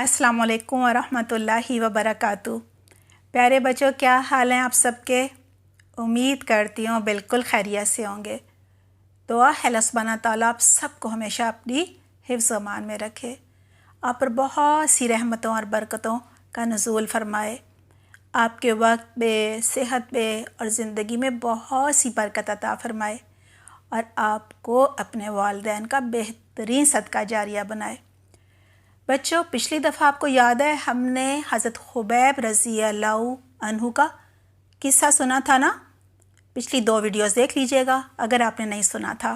अस्सलाम वालेकुम वरहमतुल्लाहि वबरकातुहू। प्यारे बच्चों, क्या हाल हैं आप सबके? उम्मीद करती हूँ बिल्कुल खैरियत से होंगे। दुआ है अल्लाह सुब्हाना ताला आप सबको हमेशा अपनी हिफ्ज़ अमान में रखे, आप पर बहुत सी रहमतों और बरकतों का नुज़ूल फ़रमाए, आपके वक्त में, सेहत में और ज़िंदगी में बहुत सी बरकत अता फ़रमाए और आपको अपने वालिदैन का बेहतरीन सदका जारिया बनाए। बच्चों, पिछली दफ़ा आपको याद है हमने हज़रत खुबैब रज़ी अल्लाह अन्हु का किस्सा सुना था ना? पिछली 2 वीडियोस देख लीजिएगा अगर आपने नहीं सुना था।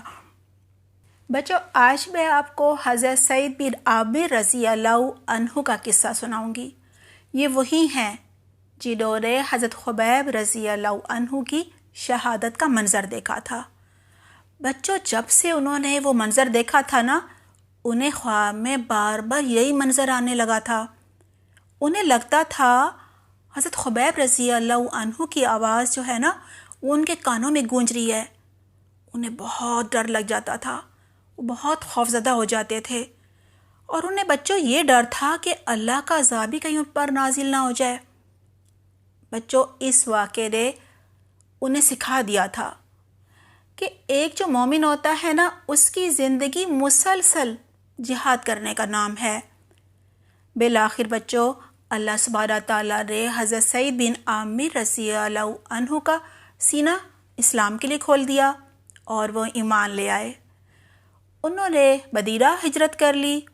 बच्चों, आज मैं आपको हज़रत सईद बिन आमिर रज़ी अल्लाह अन्हु का किस्सा सुनाऊंगी। ये वही हैं जिन्होंने हज़रत खुबैब रज़ी अल्लाह अन्हु की शहादत का मंज़र देखा था। बच्चों, जब से उन्होंने वो मंज़र देखा था ना, उन्हें ख्वाब में बार बार यही मंज़र आने लगा था। उन्हें लगता था हज़रत खुबैब रज़ी अल्लाह अन्हु की आवाज़ जो है ना, वो उनके कानों में गूंज रही है। उन्हें बहुत डर लग जाता था, वो बहुत खौफज़दा हो जाते थे और उन्हें बच्चों ये डर था कि अल्लाह का अज़ाब ही कहीं उन पर नाजिल ना हो जाए। बच्चों, इस वाक़े ने उन्हें सिखा दिया था कि एक जो मोमिन होता है ना, उसकी ज़िंदगी मुसलसल जिहाद करने का नाम है। बिलाखिर बच्चों, अल्लाह सुब्हाना ताला ने हज़रत सईद बिन आमिर रज़ी अल्लाह अन्हु का सीना इस्लाम के लिए खोल दिया और वो ईमान ले आए। उन्होंने मदीना हिजरत कर ली,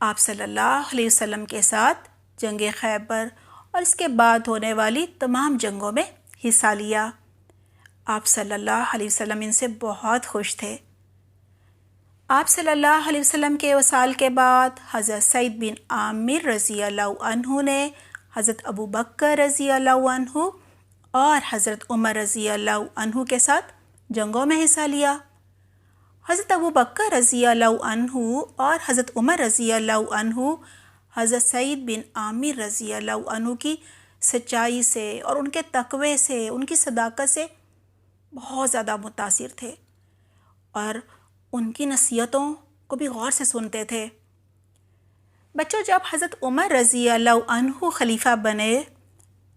आप सल्लल्लाहु अलैहि वसल्लम के साथ जंग खैबर और इसके बाद होने वाली तमाम जंगों में हिस्सा लिया। आप सल्लल्लाहु अलैहि वसल्लम इनसे बहुत खुश थे। आप सल्लल्लाहु अलैहि वसल्लम के वसाल के बाद हज़रत सईद बिन आमिर रज़ी अल्लाह अन्हु ने हज़रत अबू बकर रज़ी अल्लाह अन्हु और हज़रत उमर रज़ी अल्लाह अन्हु के साथ जंगों में हिस्सा लिया। हज़रत अबू बकर रज़ी अल्लाह अन्हु और हज़रत उमर रज़ी अल्लाह अन्हु हज़रत सईद बिन आमिर रज़ी अल्लाह अन्हु की सच्चाई से और उनके तक़वे से, उनकी सदाकत से बहुत ज़्यादा मुतासिर थे और उनकी नसीहतों को भी गौर से सुनते थे। बच्चों, जब हज़रत उमर रज़ी अल्लाह अन्हु खलीफा बने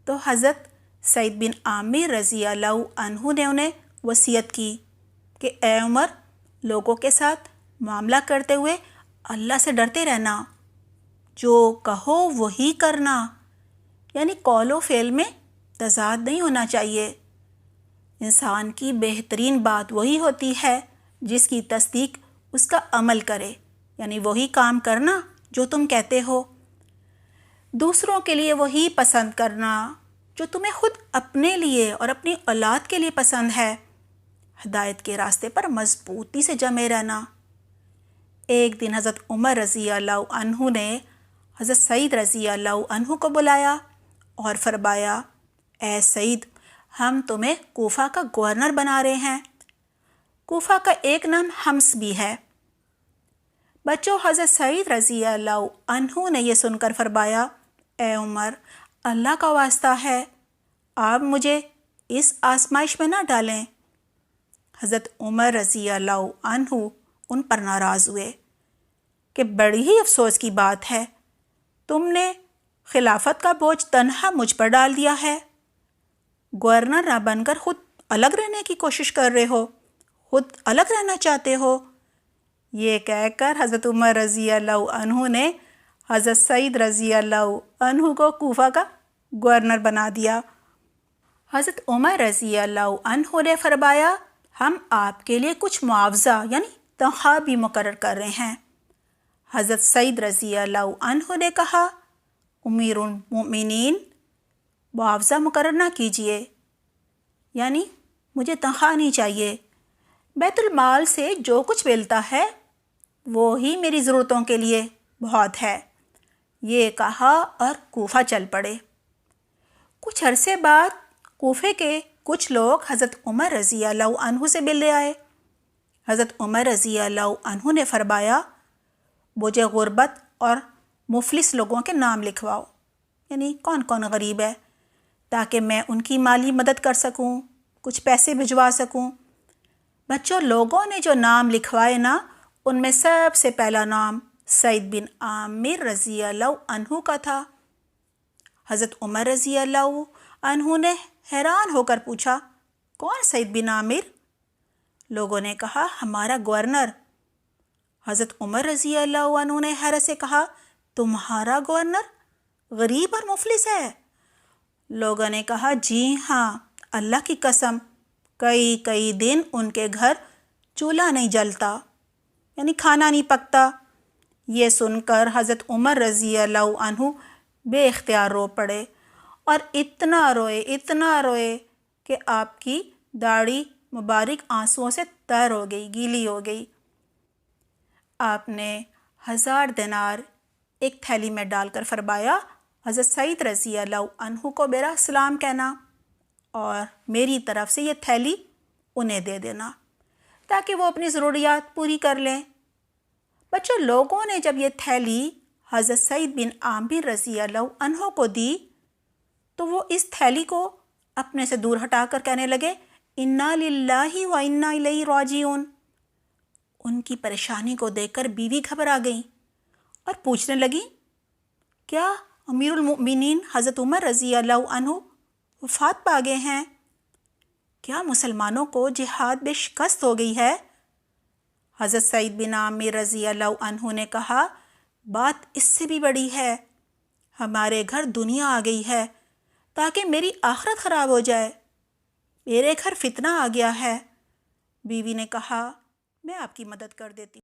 तो हज़रत सईद बिन आमिर रज़ी अल्लाह अन्हु ने उन्हें वसीयत की कि ए उमर, लोगों के साथ मामला करते हुए अल्लाह से डरते रहना, जो कहो वही करना, यानी कौलो फ़ेल में तज़ाद नहीं होना चाहिए। इंसान की बेहतरीन बात वही होती है जिसकी तस्दीक उसका अमल करे, यानी वही काम करना जो तुम कहते हो। दूसरों के लिए वही पसंद करना जो तुम्हें खुद अपने लिए और अपनी औलाद के लिए पसंद है। हिदायत के रास्ते पर मजबूती से जमे रहना। एक दिन हज़रत उमर रज़ी अल्लाह अन्हु ने हज़रत सईद रज़ी अल्लाह अन्हु को बुलाया और फरमाया, ए सईद, हम तुम्हें कूफा का गवर्नर बना रहे हैं। कूफा का एक नाम हम्स भी है। बच्चों, हज़रत सईद रज़ी अल्लाह अन्हु ने यह सुनकर फरमाया, ए उमर, अल्लाह का वास्ता है, आप मुझे इस आजमाइश में ना डालें। हज़रत उमर रज़ी अल्लाह अन्हु उन पर नाराज़ हुए कि बड़ी ही अफसोस की बात है, तुमने खिलाफत का बोझ तन्हा मुझ पर डाल दिया है। गवर्नर ना बनकर खुद अलग रहने की कोशिश कर रहे हो, खुद अलग रहना चाहते हो। ये कहकर हज़रत उमर रज़ी अल्लाह अन्हु ने हज़रत सईद रज़ी अल्लाह अन्हु को कूफा का गवर्नर बना दिया। हज़रत उमर रज़ी अल्लाह अन्हु ने फरमाया, हम आपके लिए कुछ मुआवजा यानी तनख्वाह भी मुकर्रर कर रहे हैं। हज़रत सईद रज़ी अल्लाह अन्हु ने कहा, उमीरुल मोमिनीन, मुआवजा मुकर्रर ना कीजिए, यानी मुझे तनख्वाह नहीं चाहिए। बैतुल माल से जो कुछ मिलता है वो ही मेरी ज़रूरतों के लिए बहुत है। ये कहा और कूफा चल पड़े। कुछ अरसे बाद कूफे के कुछ लोग हज़रत उमर रज़ी अल्लाह अन्हु से मिलने आए। हज़रत उमर रज़ी अल्लाह अन्हु ने फरमाया, मुझे गुर्बत और मुफलिस लोगों के नाम लिखवाओ, यानी कौन कौन गरीब है, ताकि मैं उनकी माली मदद कर सकूं, कुछ पैसे भिजवा सकूं। बच्चों, लोगों ने जो नाम लिखवाए ना, उनमें सबसे पहला नाम سعید بن عامر رضی اللہ عنہ کا تھا۔ حضرت عمر رضی اللہ عنہ نے حیران ہو کر پوچھا، کون سعید بن عامر؟ لوگوں نے کہا، ہمارا گورنر۔ حضرت عمر رضی اللہ عنہ نے حیرت سے کہا، تمہارا گورنر غریب اور مفلس ہے؟ لوگوں نے کہا، جی ہاں، اللہ کی قسم، کئی دن ان کے گھر چولہا نہیں جلتا، یعنی کھانا نہیں پکتا۔ یہ سن کر حضرت عمر رضی اللہ عنہ بے اختیار رو پڑے اور اتنا روئے کہ آپ کی داڑھی مبارک آنسوؤں سے تر ہو گئی، گیلی ہو گئی۔ آپ نے 1000 دینار ایک تھیلی میں ڈال کر فرمایا، حضرت سعید رضی اللہ عنہ کو میرا سلام کہنا اور میری طرف سے یہ تھیلی انہیں دے دینا تاکہ وہ اپنی ضروریات پوری کر لیں۔ بچوں، لوگوں نے جب یہ تھیلی حضرت سعید بن عامر رضی اللہ عنہ کو دی تو وہ اس تھیلی کو اپنے سے دور ہٹا کر کہنے لگے، انا للہ و انا الیہ راجعون۔ ان کی پریشانی کو دیکھ کر بیوی گھبرا گئی اور پوچھنے لگی، کیا امیر المؤمنین حضرت عمر رضی اللہ عنہ وفات پا گئے ہیں؟ کیا مسلمانوں کو جہاد میں شکست ہو گئی ہے؟ حضرت سعید بن عامر رضی اللہ عنہ نے کہا، بات اس سے بھی بڑی ہے، ہمارے گھر دنیا آ گئی ہے تاکہ میری آخرت خراب ہو جائے، میرے گھر فتنہ آ گیا ہے۔ بیوی نے کہا، میں آپ کی مدد کر دیتی ہوں۔